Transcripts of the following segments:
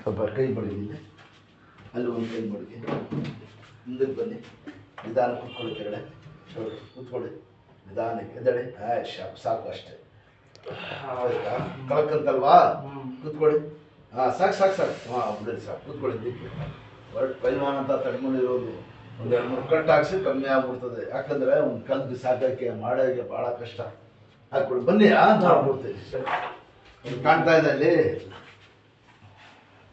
ಸ್ವಲ್ಪ ಕೈ ಬಡಿದಿದೆ, ಅಲ್ಲಿ ಒಂದು ಕೈ ಬಡಿಗೆ, ಮುಂದಕ್ಕೆ ಬನ್ನಿ, ನಿಧಾನ ಕೂತ್ಕೊಳ್ಳಿ, ಕೆಳಗಡೆ ಕೂತ್ಕೊಳ್ಳಿ, ನಿಧಾನಕ್ಕೆ ಎದಡೆ, ಸಾಕು ಅಷ್ಟೇ. ಕಳಕಂತಲ್ವಾ, ಕೂತ್ಕೊಳ್ಳಿ. ಹಾಂ ಸಾಕು ಸಾಕು ಸಾಕು, ಹಾಂ ಬಿಡಿ ಸಾಕು, ಕೂತ್ಕೊಳ್ಳಿ. ಹೊರಟು ಪೈಲ್ವಾನ್ ಅಂತ ತಡ್ಕೊಂಡಿರೋದು ಒಂದು 2-3 ಕಟ್ ಹಾಕ್ಸಿ ಕಮ್ಮಿ ಆಗ್ಬಿಡ್ತದೆ. ಯಾಕಂದರೆ ಒಂದು ಕಲ್ಲು ಬಿಸಾಕಕ್ಕೆ ಮಾಡೋಕ್ಕೆ ಭಾಳ ಕಷ್ಟ. ಹಾಕ್ಬಿಡಿ, ಬನ್ನಿ ಮಾಡ್ಬಿಡ್ತೀವಿ. ಕಾಣ್ತಾ ಇದೆ ಅಲ್ಲಿ,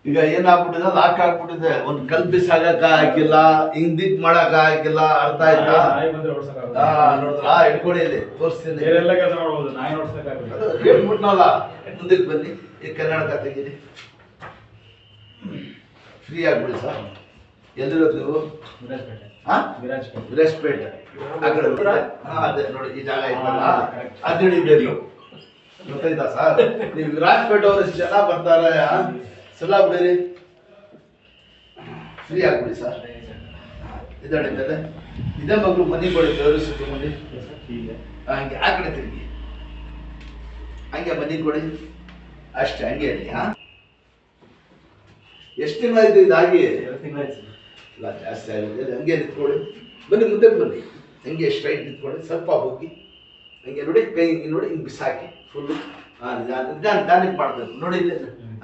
ಈಗ ಏನಾಗ್ಬಿಟ್ಟಿದೆ, ಲಾಕ್ ಆಗ್ಬಿಟ್ಟಿದೆ. ಒಂದು ಕಲ್ಲು ಬಿಸಾಕಕ್ಕೆ ಹಾಕಿಲ್ಲ, ಹಿಂದಿಕ್ ಮಾಡಕ್ಕೆ ಹಾಕಿಲ್ಲ, ಅರ್ಥ ಆಯ್ತಾ? ನೋಡಿದ್ರಾ, ಇಟ್ಕೊಡಿ, ಇಲ್ಲಿ ತೋರಿಸ್ತೀನಿ. ಹೇಳ್ಬಿಟ್ನಲ್ಲ, ಮುಂದಕ್ಕೆ ಬನ್ನಿ, ಈ ಕರ್ನಾಟಕ ತೆಗೀರಿ, ಫ್ರೀ ಆಗ್ಬಿಡಿ ಸರ್. ಎಲ್ಲಿರೋದು ನೀವು? ವಿರಾಜಪೇಟೆ. ಆ ಕಡೆ ಅದೇ ನೋಡಿ, ಈ ಜಾಗ ಐತಲ್ಲ, ಅದು ಹಿಡಿಬೇಕು, ಗೊತ್ತಾಯ್ತಾ ಸರ್? ನೀವು ವಿರಾಜಪೇಟೆ ಅವರು ಎಷ್ಟು ಜನ ಬರ್ತಾರೆ, ಸಲ ಬಿಡಿರಿ, ಫ್ರೀ ಆಗ್ಬಿಡಿ ಸರ್. ಇದಾಳೆ ಮೇಲೆ ಇದೇ ಮಗಳು ಮನೆ ಕೊಡಿ, ದೇವರು ಸುತ್ತಮುಂದಿ ಹಂಗೆ ಆ ಕಡೆ ತಿರುಗಿ, ಹಂಗೆ ಮನೆ ಕೊಡಿ ಅಷ್ಟೇ, ಹಂಗೆ ಹೇಳಿ. ಎಷ್ಟು ತಿಂಗಳು ಆಯ್ತು ಇದಾಗಿ? ಇಲ್ಲ, ಜಾಸ್ತಿ ಆಗಿದೆ. ಹಂಗೆ ನಿಂತ್ಕೊಳ್ಳಿ, ಬನ್ನಿ ಮುಂದಕ್ಕೆ ಬನ್ನಿ, ಹಂಗೆ ಸ್ಟ್ರೈಟ್ ನಿಂತ್ಕೊಳ್ಳಿ, ಸ್ವಲ್ಪ ಹೋಗಿ ಹಂಗೆ ನೋಡಿ, ಕೈ ಹಿಂಗೆ ನೋಡಿ, ಹಿಂಗೆ ಬಿಸಾಕಿ ಫುಲ್ಲು. ಹಾಂ, ನಿಧಾನಕ್ಕೆ ಮಾಡಬೇಕು ನೋಡಿ, ಇಲ್ಲ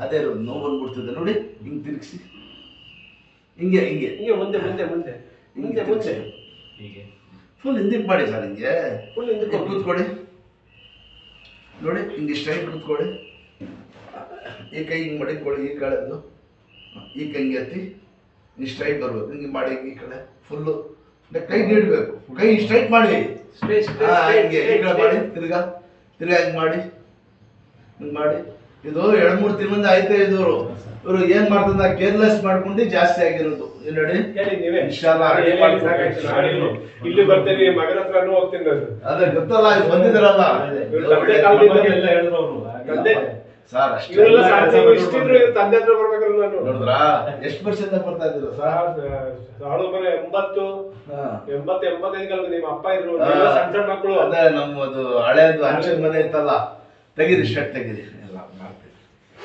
ಅದೇ ಇರೋದು, ನೋವು ಬಂದ್ಬಿಡ್ತದೆ ನೋಡಿ, ಹಿಂಗೆ ತಿರುಗಿಸಿ, ಹಿಂಗೆ ಹಿಂಗೆ ಹಿಂಗೆ ಮುಂದೆ ಮುಂದೆ ಮುಂದೆ ಹಿಂಗೆ ಮುಂಚೆ ಹೀಗೆ ಫುಲ್ ಹಿಂದಕ್ಕೆ ಮಾಡಿ ಸರ್, ಹಿಂಗೆ ಫುಲ್ ಹಿಂದಕ್ಕೆ ಕೂತ್ಕೊಳ್ಳಿ ನೋಡಿ, ಹಿಂಗೆ ಸ್ಟ್ರೈಟ್ ಕೂತ್ಕೊಳ್ಳಿ. ಈ ಕೈ ಹಿಂಗೆ ಮಡಿಕೊಳ್ಳಿ, ಈ ಕಡೆದು ಈ ಕೈ ಹಿಂಗೆ ಎತ್ತಿ, ನೀವು ಸ್ಟ್ರೈಟ್ ಬರ್ಬೇಕು, ಹಿಂಗೆ ಮಾಡಿ, ಈ ಕಡೆ ಫುಲ್ಲು ಕೈ ನೀಡಬೇಕು, ಕೈ ಸ್ಟ್ರೈಟ್ ಮಾಡಿ, ಹಿಂಗೆ ಈ ಕಡೆ ಮಾಡಿ, ತಿರ್ಗಾ ಹಿಂಗೆ ಮಾಡಿ, ಹಿಂಗೆ ಮಾಡಿ. ಇದು 2-3 ತಿಂಗಳಿಂದ ಆಯ್ತು. ಇವರು ಏನ್ ಮಾಡ್ತದ, ಕೇರ್ಲೆಸ್ ಮಾಡ್ಕೊಂಡು ಜಾಸ್ತಿ ಆಗಿರೋದು. ನೋಡಿ, ಇಲ್ಲಿ ಬರ್ತೇನೆ, ಮಗನ ಹತ್ರನೂ ಹೋಗ್ತೀನಿ ನಾನು. ಅದೇ ಗೊತ್ತಲ್ಲ, ಇದು ಬಂದಿದ್ದಾರಲ್ಲ ಸರ್, ಇಷ್ಟಿದ್ರು ತಂದೆ ಹತ್ರ ಬರ್ಬೇಕಲ್ಲ ನಾನು. ನೋಡಿದ್ರಾ, ಎಷ್ಟು ವರ್ಷದಿಂದ ಬರ್ತಾ ಇದ್ದೀರಾ ಸರ್? 1980-85 ನಿಮ್ಮ ಅಪ್ಪ ಇದ್ರು, ಸಣ್ಣ ಸಣ್ಣ ಮಕ್ಕಳು. ಅದೇ ನಮ್ಮದು ಹಳೇದು ಹಂಚಿನ ಮನೆ ಇತ್ತಲ್ಲ, ತೆಗೀರಿ, ಶರ್ಟ್ ತೆಗೀರಿ.